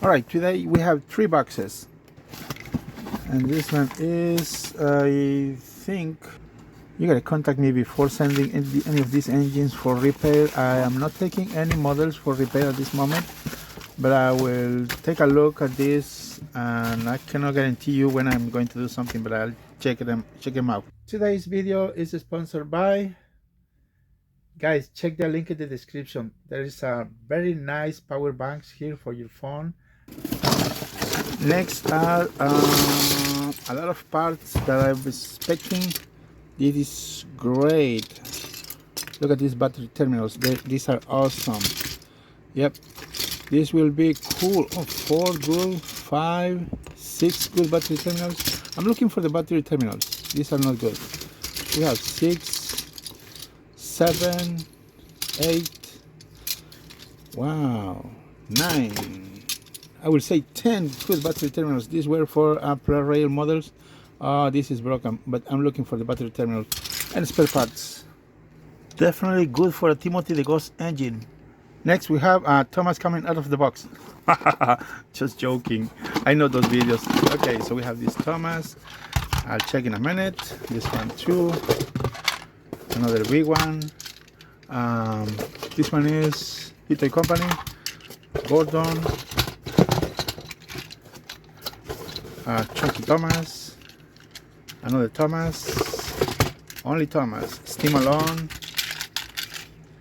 Alright, today we have 3 boxes. And this one is, I think, you gotta contact me before sending any of these engines for repair. I am not taking any models for repair at this moment, but I will take a look at this, and I cannot guarantee you when I'm going to do something, but I'll check them out. Today's video is sponsored by, guys, check the link in the description. There is a very nice power banks here for your phone. Next are a lot of parts that I was expecting. This is great. Look at these battery terminals. These are awesome. Yep, this will be cool. Oh, 4 good, 5, 6 good battery terminals. I'm looking for the battery terminals. These are not good. We have 6, 7, 8. Wow, 9. I will say 10 good battery terminals. These were for Plarail models. This is broken, but I'm looking for the battery terminal and spare parts. Definitely good for a Timothy the Ghost engine. Next we have Thomas coming out of the box. Just joking. I know those videos. Okay, so we have this Thomas. I'll check in a minute. This one too. Another big one. This one is Hitoy Company. Gordon. Chunky Thomas, another Thomas, only Thomas, Steam Alone,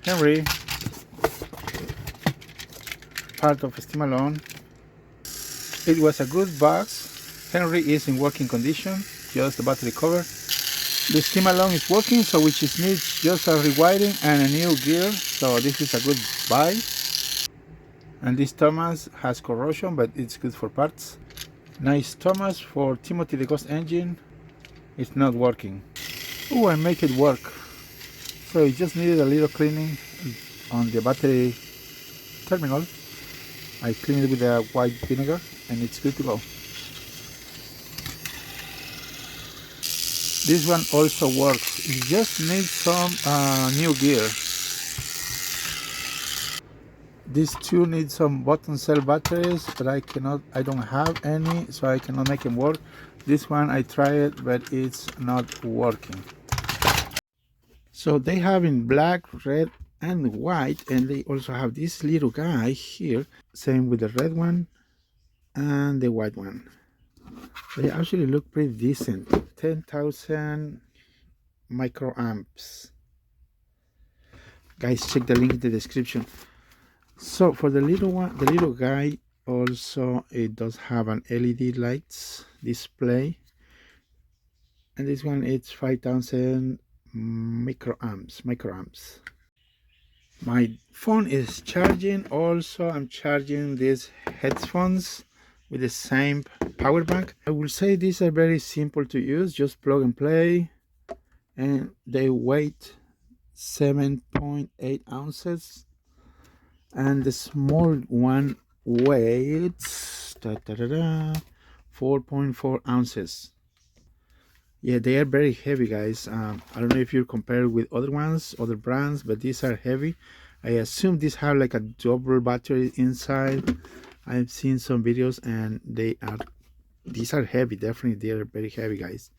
Henry, part of Steam Alone. It was a good box. Henry is in working condition, just the battery cover. The Steam Alone is working, so which is needs just a rewiring and a new gear, so this is a good buy. And this Thomas has corrosion, but it's good for parts. Nice Thomas for Timothy the Ghost engine. It's not working. Oh, I make it work. So it just needed a little cleaning on the battery terminal. I cleaned it with a white vinegar and it's good to go. This one also works. It just needs some new gear. These two need some button cell batteries, but I don't have any, so I cannot make them work. This one I tried, but it's not working. So they have in black, red, and white, and they also have this little guy here. Same with the red one and the white one. They actually look pretty decent. 10,000 microamps. Guys, check the link in the description. So for the little one, the little guy, also it does have an LED lights display, and this one it's 5,000 microamps. My phone is charging. Also I'm charging these headphones with the same power bank. I will say these are very simple to use, just plug and play, and they weigh 7.8 ounces. And the small one weighs 4.4 ounces. Yeah, they are very heavy, guys. I don't know if you compare with other ones, other brands, but these are heavy. I assume these have like a double battery inside. I've seen some videos and these are heavy. Definitely they are very heavy, guys.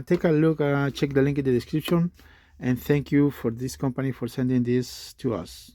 Take a look, check the link in the description, and thank you for this company for sending this to us.